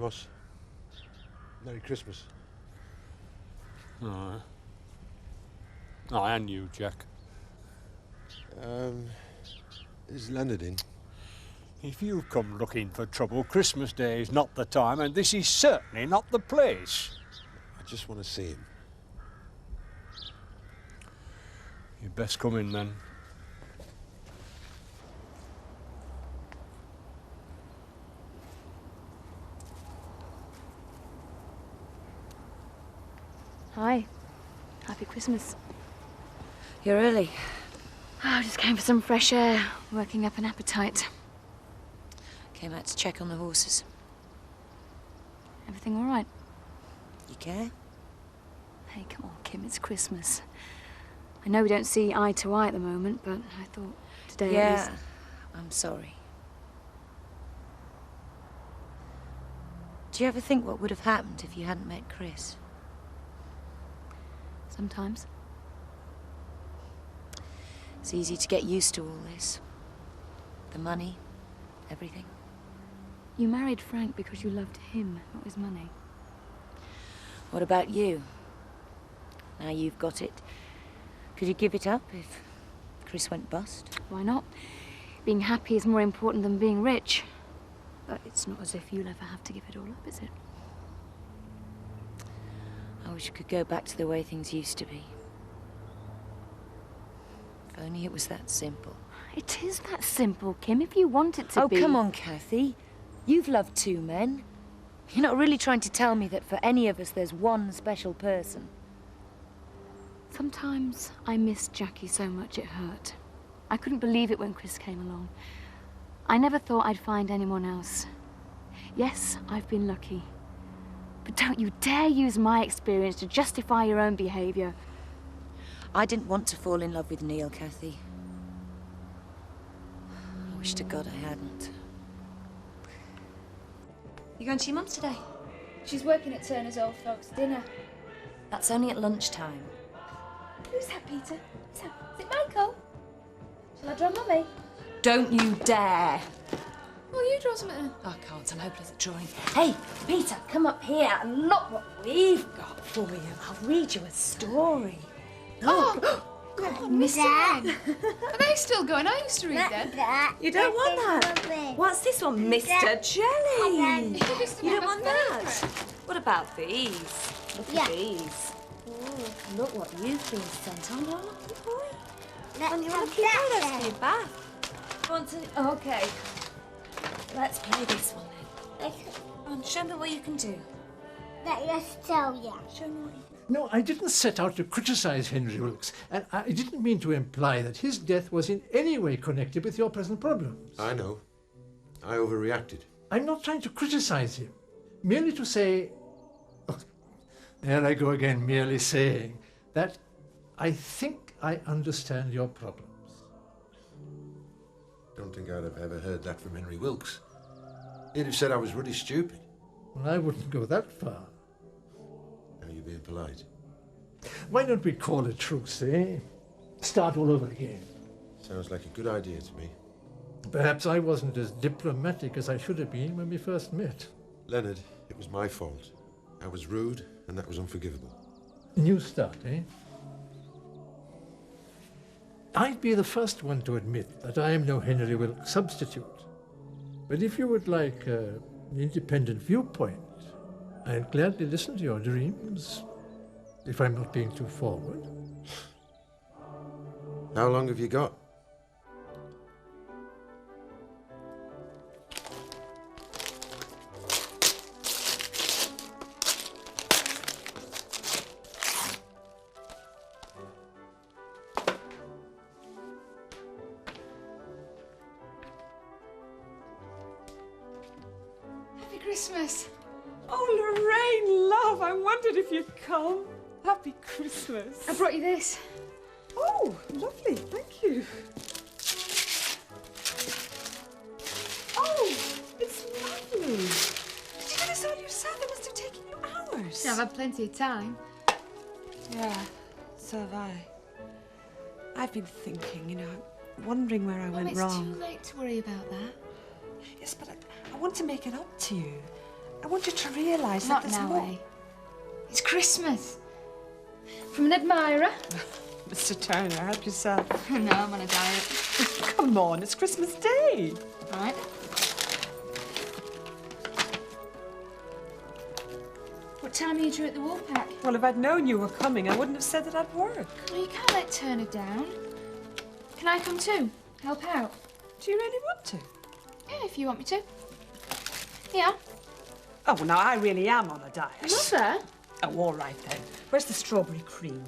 boss. Merry Christmas. Oh, and you, Jack. Is Leonard in? If you come looking for trouble, Christmas Day is not the time, and this is certainly not the place. I just want to see him. You'd best come in, then. Hi. Happy Christmas. You're early. Oh, I just came for some fresh air, working up an appetite. Came out to check on the horses. Everything all right? You care? Hey, come on, Kim, it's Christmas. I know we don't see eye to eye at the moment, but I thought today at least... I'm sorry. Do you ever think what would have happened if you hadn't met Chris? Sometimes. It's easy to get used to all this. The money, everything. You married Frank because you loved him, not his money. What about you? Now you've got it. Could you give it up if Chris went bust? Why not? Being happy is more important than being rich. But it's not as if you'll ever have to give it all up, is it? I wish I could go back to the way things used to be. If only it was that simple. It is that simple, Kim, if you want it to be. Oh, come on, Kathy. You've loved two men. You're not really trying to tell me that for any of us there's one special person. Sometimes I miss Jackie so much it hurt. I couldn't believe it when Chris came along. I never thought I'd find anyone else. Yes, I've been lucky. But don't you dare use my experience to justify your own behaviour. I didn't want to fall in love with Neil, Kathy. I wish to God I hadn't. You going to your mum's today? She's working at Turner's Old Folks' dinner. That's only at lunchtime. Who's that, Peter? Is it Michael? Shall I draw Mummy? Don't you dare! Well, you draw something. I can't, I'm hopeless at drawing. Hey, Peter, come up here and look what we've got for you. I'll read you a story. Oh! God, Mr. Wren. Are they still going? I used to read them. You don't want that? What's this one? Mr. Jelly! You don't want that? What about these? Look at these. Ooh, look what you've been sent on, oh, lucky boy. And you're lucky boy, that's for your bath. Want to... Oh, okay. Let's play this one then. Come on, show me what you can do. Let us tell you. Show me what you can do. No, I didn't set out to criticize Henry Wilkes, and I didn't mean to imply that his death was in any way connected with your present problems. I know. I overreacted. I'm not trying to criticize him, merely to say... Oh, there I go again, merely saying that I think I understand your problems. Don't think I'd have ever heard that from Henry Wilkes. He'd have said I was really stupid. Well, I wouldn't go that far. Now you're being polite. Why don't we call it truce, eh? Start all over again. Sounds like a good idea to me. Perhaps I wasn't as diplomatic as I should have been when we first met. Leonard, it was my fault. I was rude, and that was unforgivable. A new start, eh? I'd be the first one to admit that I am no Henry Wilkes substitute. But if you would like an independent viewpoint, I'd gladly listen to your dreams, if I'm not being too forward. How long have you got? Happy Christmas. Oh, Lorraine, love, I wondered if you'd come. Happy Christmas. I brought you this. Oh, lovely, thank you. Oh, it's lovely. Did you get this all yourself? It must have taken you hours. Yeah, I've had plenty of time. Yeah, so have I. I've been thinking, wondering where I went wrong. It's too late to worry about that. Yes, but I want to make it up to you. I want you to realise that Not there's now, more. eh? It's Christmas. From an admirer. Mr. Turner, help yourself. No, I'm on a diet. Come on, it's Christmas Day. All right. What time are you due at the Woolpack? Well, if I'd known you were coming, I wouldn't have said that I'd work. Well, you can't let Turner down. Can I come too? Help out? Do you really want to? Yeah, if you want me to. Yeah. Oh, well, now, I really am on a diet. Mother? Oh, all right, then. Where's the strawberry cream?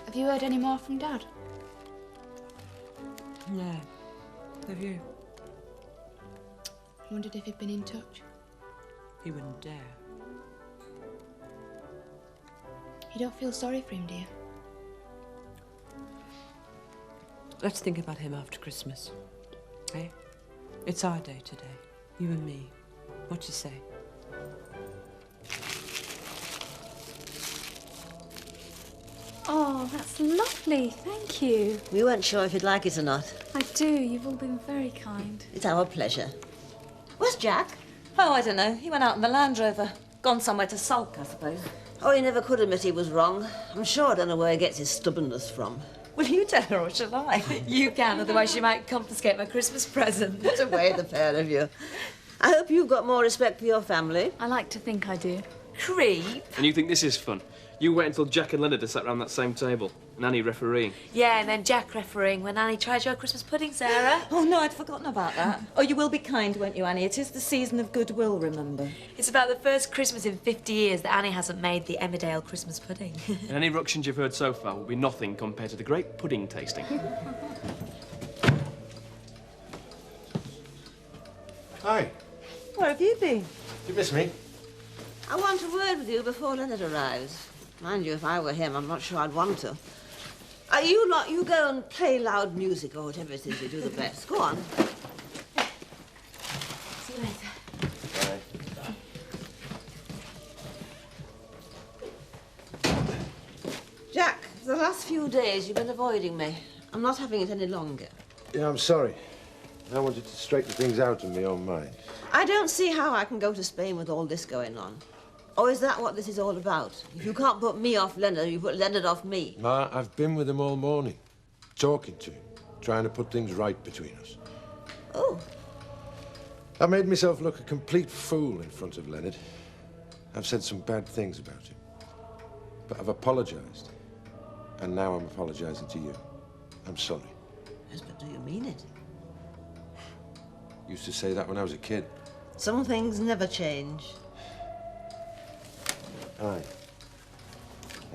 Have you heard any more from Dad? Yeah. Have you? I wondered if he'd been in touch. He wouldn't dare. You don't feel sorry for him, do you? Let's think about him after Christmas. Eh? It's our day today. You and me. What do you say? Oh, that's lovely. Thank you. We weren't sure if you'd like it or not. I do. You've all been very kind. It's our pleasure. Where's Jack? Oh, I don't know. He went out in the Land Rover. Gone somewhere to sulk, I suppose. Oh, he never could admit he was wrong. I'm sure I don't know where he gets his stubbornness from. Will you tell her or shall I? You can, otherwise she might confiscate my Christmas present. What a way, the pair of you. I hope you've got more respect for your family. I like to think I do. Creep. And you think this is fun? You wait until Jack and Leonard are sat around that same table. And Annie refereeing. Yeah, and then Jack refereeing when Annie tried your Christmas pudding, Sarah. Oh, no, I'd forgotten about that. Oh, you will be kind, won't you, Annie? It is the season of goodwill, remember. It's about the first Christmas in 50 years that Annie hasn't made the Emmerdale Christmas pudding. And any ructions you've heard so far will be nothing compared to the great pudding tasting. Hi. Where have you been? Did you miss me? I want a word with you before Leonard arrives. Mind you, if I were him, I'm not sure I'd want to. You go and play loud music or whatever it is you do the best. Go on. See you later. Jack, for the last few days you've been avoiding me. I'm not having it any longer. Yeah, I'm sorry. I wanted to straighten things out in my own mind. I don't see how I can go to Spain with all this going on. Or is that what this is all about? If you can't put me off Leonard, you put Leonard off me. Ma, I've been with him all morning, talking to him, trying to put things right between us. Oh. I made myself look a complete fool in front of Leonard. I've said some bad things about him. But I've apologized. And now I'm apologizing to you. I'm sorry. Yes, but do you mean it? Used to say that when I was a kid. Some things never change. I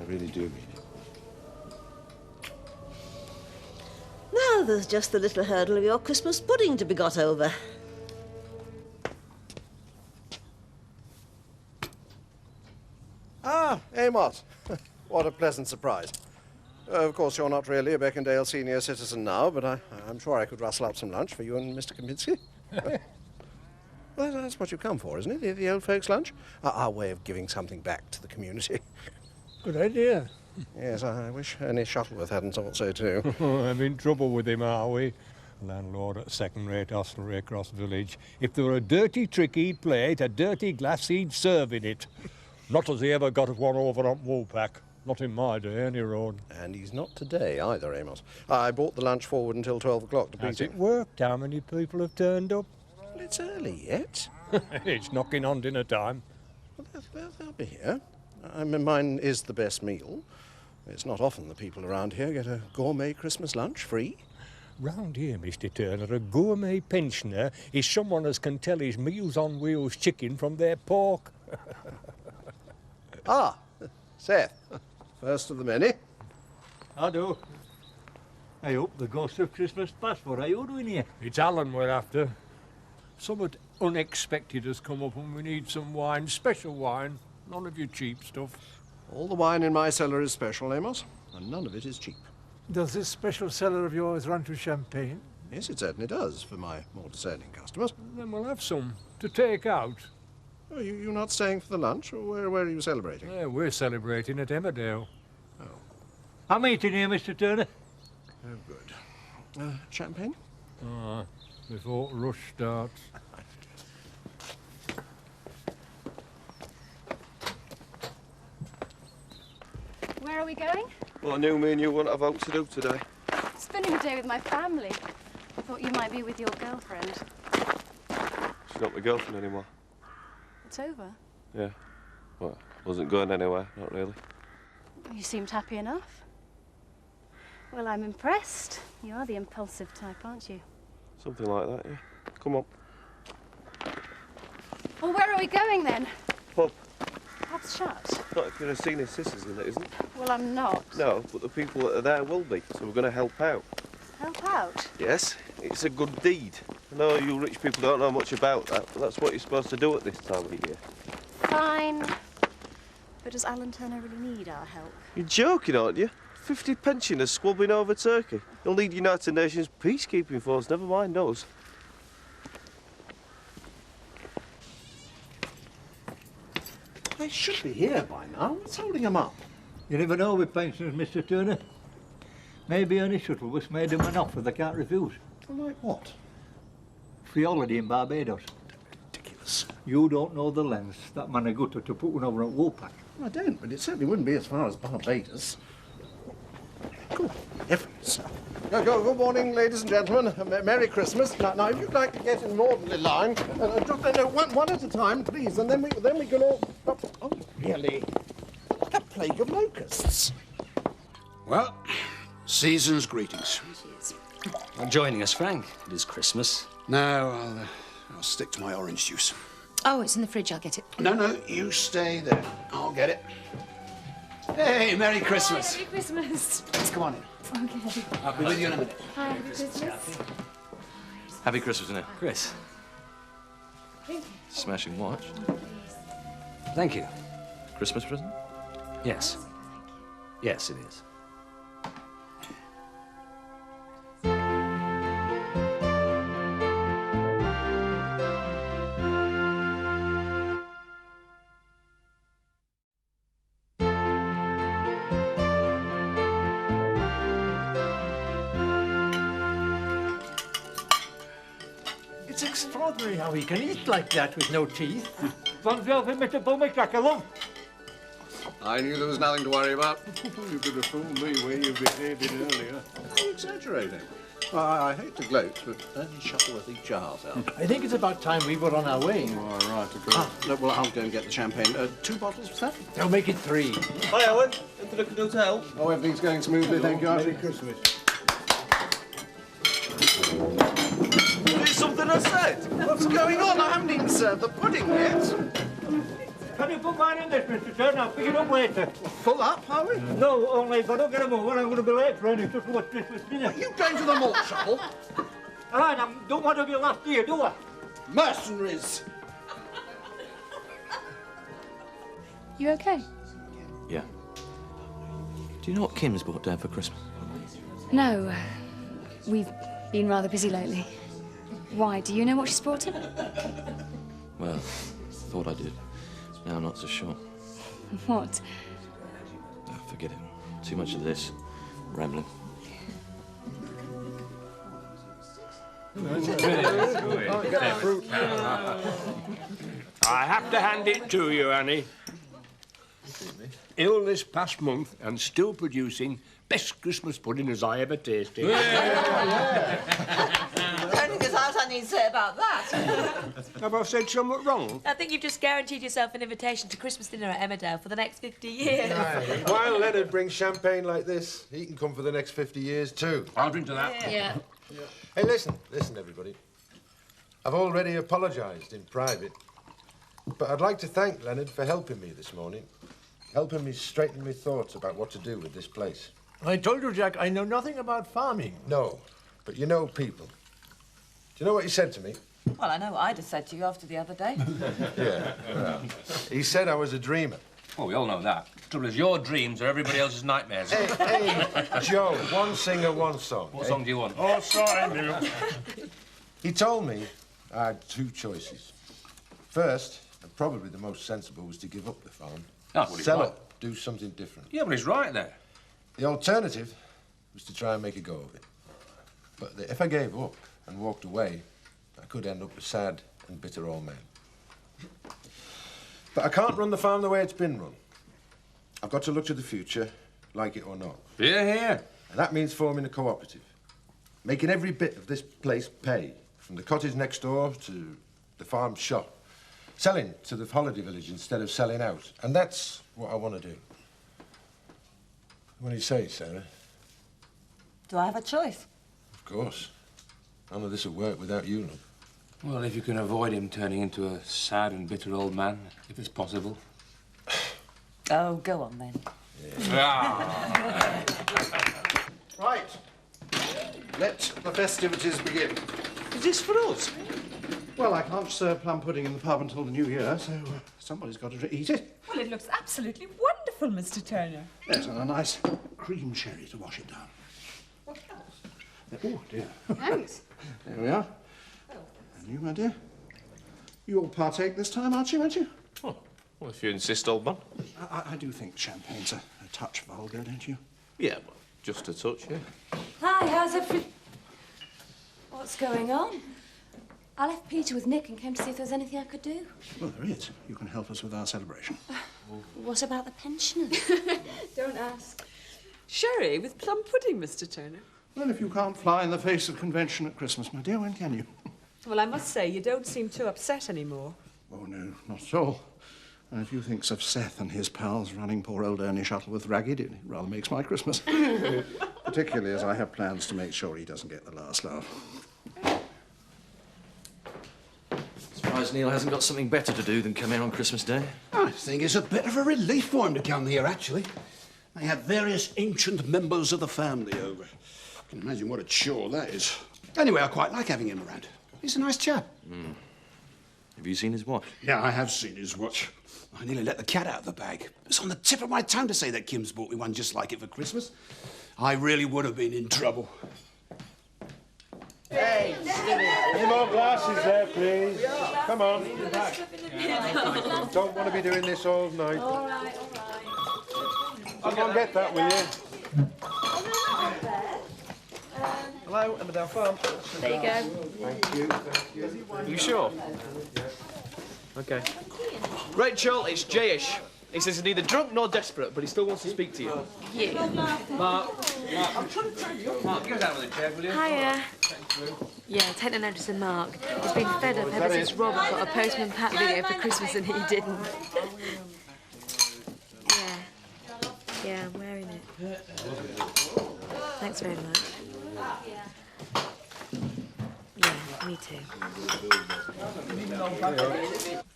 really do mean it. Now there's just the little hurdle of your Christmas pudding to be got over. Ah, Amos. What a pleasant surprise. Of course, you're not really a Beckendale senior citizen now, but I'm sure I could rustle up some lunch for you and Mr. Kaminsky. Well, that's what you come for, isn't it? The old folks' lunch? Our way of giving something back to the community. Good idea. Yes, I wish Ernie Shuttleworth hadn't thought so, too. I'm in trouble with him, are we? Landlord at second-rate hostelry across village. If there were a dirty trick he'd play it, a dirty glass he'd serve in it. Not as he ever got one over on Woolpack. Not in my day, any road. And he's not today either, Amos. I brought the lunch forward until 12 o'clock to beat Has him. it worked? How many people have turned up? Well, it's early yet. It's knocking on dinner time. Well, they'll be here. I mean, mine is the best meal. It's not often the people around here get a gourmet Christmas lunch free. Round here, Mr. Turner, a gourmet pensioner is someone as can tell his Meals on Wheels chicken from their pork. Ah, Seth. First of the many. I do. I hope the ghost of Christmas past. What are you doing here? It's Alan we're after. Somewhat unexpected has come up and we need some wine, special wine, none of your cheap stuff. All the wine in my cellar is special, Amos, and none of it is cheap. Does this special cellar of yours run to champagne? Yes, it certainly does, for my more discerning customers. Then we'll have some to take out. Oh, you're not staying for the lunch, or where are you celebrating? Yeah, we're celebrating at Emmerdale. Oh. I'm eating here, Mr. Turner. Oh, good. Champagne? Before rush starts. Where are we going? Well, I knew me and you wouldn't have out to do today. Spending a day with my family. I thought you might be with your girlfriend. She's not my girlfriend anymore. It's over. Yeah. Well, wasn't going anywhere, not really. You seemed happy enough. Well, I'm impressed. You are the impulsive type, aren't you? Something like that, yeah. Come on. Well, where are we going then? Pub. Pub's shut. Not if you're a senior citizen, it isn't. Well, I'm not. No, but the people that are there will be, so we're going to help out. Help out? Yes, it's a good deed. I know you rich people don't know much about that, but that's what you're supposed to do at this time of year. Fine. But does Alan Turner really need our help? You're joking, aren't you? 50 pensioners squabbling over Turkey. You'll need United Nations peacekeeping force, never mind us. They should be here by now. What's holding them up? You never know with pensioners, Mr. Turner. Maybe Ernie Shuttleworth made them an offer they can't refuse. Like what? Free holiday in Barbados. Ridiculous. You don't know the lengths that man go to put one over at Woolpack. I don't, but it certainly wouldn't be as far as Barbados. Good heavens. Good morning, ladies and gentlemen. Merry Christmas. Now, if you'd like to get in an orderly line, one at a time, please, and then we can all... Oh, really? A plague of locusts. Well, season's greetings. Not joining us, Frank. It is Christmas. No, I'll stick to my orange juice. Oh, it's in the fridge. I'll get it. No, you stay there. I'll get it. Hey, Merry Christmas. Merry Christmas. Let's come on in. Okay. I'll be with you in a minute. Hi, Merry Christmas. Happy Christmas, innit? Chris. Thank you. Smashing watch. Thank you. Christmas present? Yes. Yes, it is. It's extraordinary how he can eat like that with no teeth. Oneself in Mr. Bummycracker, love. I knew there was nothing to worry about. You could have fooled me where you behaved it earlier. Are you exaggerating? I hate to gloat, but Ernie Shuttleworth eat jars out. I think it's about time we were on our way. All right, to go. Look, well, I'll go and get the champagne. 2 bottles, was that? They'll make it 3. Hi, Owen. Into the hotel. Oh, everything's going smoothly, thank you. Merry Christmas. Is it something I said? What's going on? I haven't even served the pudding yet. Can you put mine in this, Mr. Turner? I'll pick it up later. Full up, are we? No, only if I don't get a move, I'm going to be late for any Shuttleworth Christmas dinner. Are you going to the malt shop? I don't want to be last year, do I? Mercenaries! You okay? Yeah. Do you know what Kim's brought down for Christmas? No, we've been rather busy lately. Why? Do you know what she's brought in? Well, thought I did. Now I'm not so sure. What? Oh, forget it. Too much of this. Rambling. I have to hand it to you, Annie. Illness past month and still producing best Christmas pudding as I ever tasted. I don't think there's much I need to say about that. Have I said something wrong? I think you've just guaranteed yourself an invitation to Christmas dinner at Emmerdale for the next 50 years. While Leonard brings champagne like this, he can come for the next 50 years too. I'll drink to that. Yeah. Hey, listen, everybody. I've already apologised in private, but I'd like to thank Leonard for helping me this morning, helping me straighten my thoughts about what to do with this place. I told you, Jack, I know nothing about farming. No, but you know people. Do you know what he said to me? Well, I know what I'd have said to you after the other day. Yeah. Well, he said I was a dreamer. Well, we all know that. The trouble is, your dreams are everybody else's nightmares. Hey, Joe, one singer, one song. What song do you want? Oh, sorry, Bill. He told me I had 2 choices. First, and probably the most sensible, was to give up the farm. Oh, well, he's sell right. it, do something different. Yeah, but he's right there. The alternative was to try and make a go of it. But if I gave up and walked away, I could end up a sad and bitter old man. But I can't run the farm the way it's been run. I've got to look to the future like it or not. Hear, hear. And that means forming a cooperative. Making every bit of this place pay. From the cottage next door to the farm shop. Selling to the holiday village instead of selling out. And that's what I want to do. What do you say, Sarah? Do I have a choice? Of course. None of this will work without you, love. Well, if you can avoid him turning into a sad and bitter old man, if it's possible. Oh, go on then. Yeah. Right. Let the festivities begin. Is this for us? Well, I can't serve plum pudding in the pub until the new year, so somebody's got to eat it. Well, it looks absolutely wonderful, Mr. Turner. Yes, and a nice cream sherry to wash it down. What else? Oh, dear. Thanks. There we are. And you, my dear? You'll partake this time, Archie, won't you? Oh, well, if you insist, old man. I do think champagne's a touch vulgar, don't you? Yeah, well, just a touch, yeah. Hi, how's everything? What's going on? I left Peter with Nick and came to see if there was anything I could do. Well, there is. You can help us with our celebration. What about the pensioners? Don't ask. Sherry with plum pudding, Mr. Turner. Well, if you can't fly in the face of convention at Christmas, my dear, when can you? Well, I must say, you don't seem too upset anymore. Oh, no, not at all. And if you think of Seth and his pals running poor old Ernie Shuttleworth ragged, it rather makes my Christmas. Particularly as I have plans to make sure he doesn't get the last laugh. Surprised Neil hasn't got something better to do than come in on Christmas Day. I think it's a bit of a relief for him to come here, actually. They have various ancient members of the family over. I can imagine what a chore that is. Anyway, I quite like having him around. He's a nice chap. Mm. Have you seen his watch? Yeah, I have seen his watch. I nearly let the cat out of the bag. It's on the tip of my tongue to say that Kim's bought me one just like it for Christmas. I really would have been in trouble. Hey, any more glasses there, please? Come on. Don't want to be doing this all night. All right. Come on, get that, will you? Hello, Emmerdale Farm. There you go. Thank you, thank you. Are you sure? Okay. Rachel, it's Jayish. He says he's neither drunk nor desperate, but he still wants to speak to you. You. Mark, I'm trying to tell you. Mark, get out with the chair, will you? Hiya. Thanks, Lou. Yeah, take no notice of Mark. He's been fed up ever since Rob got a Postman Pat video for Christmas and he didn't. Yeah, I'm wearing it. Thanks very much. Yeah, me too.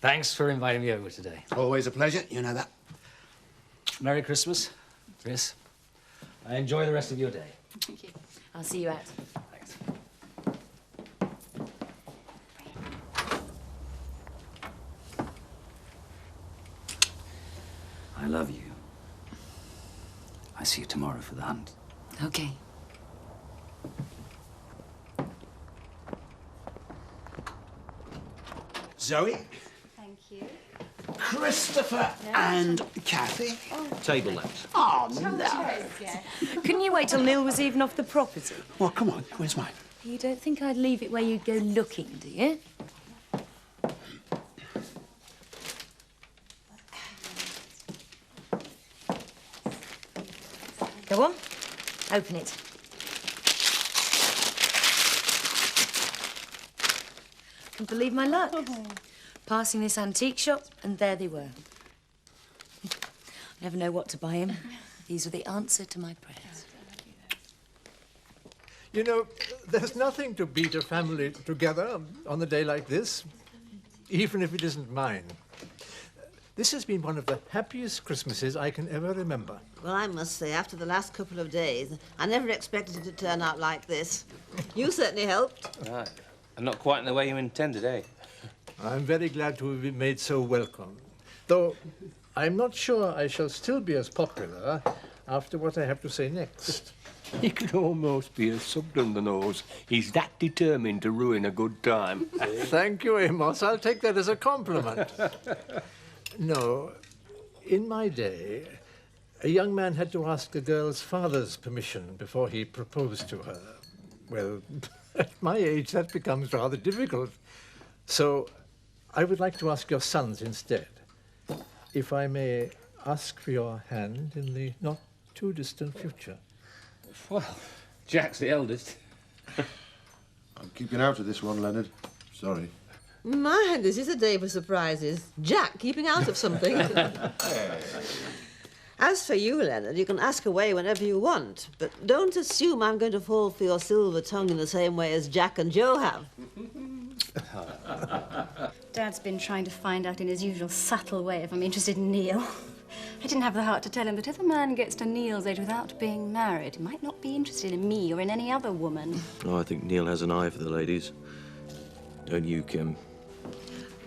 Thanks for inviting me over today. Always a pleasure, you know that. Merry Christmas, Chris. Enjoy the rest of your day. Thank you. I'll see you out. Thanks. I love you. I see you tomorrow for the hunt. Okay. Zoe, Thank you. Christopher, and Kathy. Table left. Oh, no. Couldn't you wait till Neil was even off the property? Well, come on, where's mine? You don't think I'd leave it where you'd go looking, do you? Go on. Open it. Can't believe my luck. Passing this antique shop, and there they were. Never know what to buy him. These were the answer to my prayers. You know, there's nothing to beat a family together on a day like this, even if it isn't mine. This has been one of the happiest Christmases I can ever remember. Well, I must say, after the last couple of days, I never expected it to turn out like this. You certainly helped. Right. And not quite in the way you intended, eh? I'm very glad to have been made so welcome. Though I'm not sure I shall still be as popular after what I have to say next. He could almost be a sucked on the nose. He's that determined to ruin a good time. Thank you, Amos. I'll take that as a compliment. No, in my day, a young man had to ask a girl's father's permission before he proposed to her. Well, at my age, that becomes rather difficult. So I would like to ask your sons instead. If I may ask for your hand in the not too distant future? Well, Jack's the eldest. I'm keeping out of this one, Leonard. Sorry. My, this is a day for surprises. Jack keeping out of something. As for you, Leonard, you can ask away whenever you want, but don't assume I'm going to fall for your silver tongue in the same way as Jack and Joe have. Dad's been trying to find out in his usual subtle way if I'm interested in Neil. I didn't have the heart to tell him that if a man gets to Neil's age without being married, he might not be interested in me or in any other woman. Oh, I think Neil has an eye for the ladies. Don't you, Kim?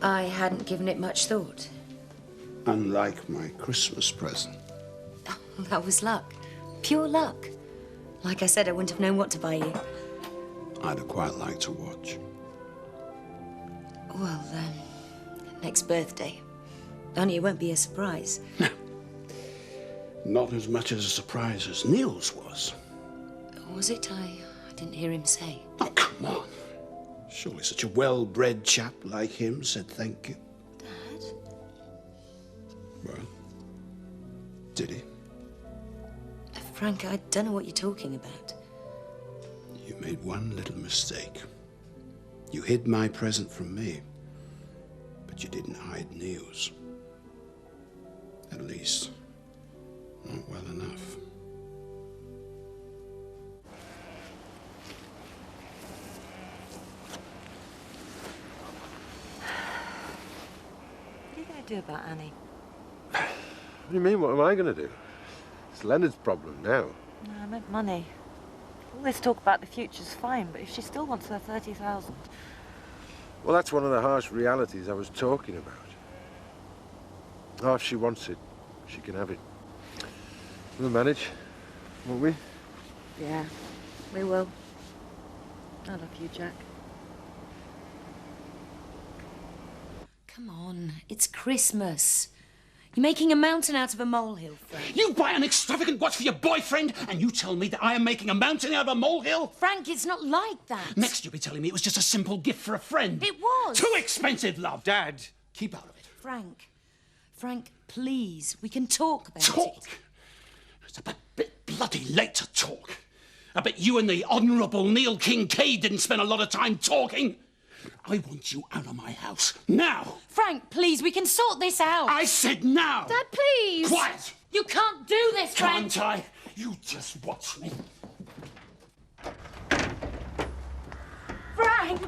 I hadn't given it much thought. Unlike my Christmas present. That was luck. Pure luck. Like I said, I wouldn't have known what to buy you. I'd have quite liked to watch. Well, next birthday. Only it won't be a surprise. Not as much as a surprise as Neil's was. Was it? I didn't hear him say. Oh, come on. Surely such a well-bred chap like him said thank you. Dad? Well, did he? Frank, I don't know what you're talking about. You made one little mistake. You hid my present from me, but you didn't hide Neil's. At least, not well enough. What are you going to do about Annie? What do you mean, what am I going to do? It's Leonard's problem now. No, I meant money. All this talk about the future's fine, but if she still wants her 30,000... Well, that's one of the harsh realities I was talking about. Oh, if she wants it, she can have it. We'll manage, won't we? Yeah, we will. I love you, Jack. Come on, it's Christmas. You're making a mountain out of a molehill, Frank. You buy an extravagant watch for your boyfriend, and you tell me that I am making a mountain out of a molehill? Frank, it's not like that. Next, you'll be telling me it was just a simple gift for a friend. It was. Too expensive, love. Dad, keep out of it. Frank, please, we can talk about it. Talk? It's a bit bloody late to talk. I bet you and the Honourable Neil Kincaid didn't spend a lot of time talking. I want you out of my house, now! Frank, please, we can sort this out. I said now! Dad, please! Quiet! You can't do this, Frank! Can't I? You just watch me. Frank!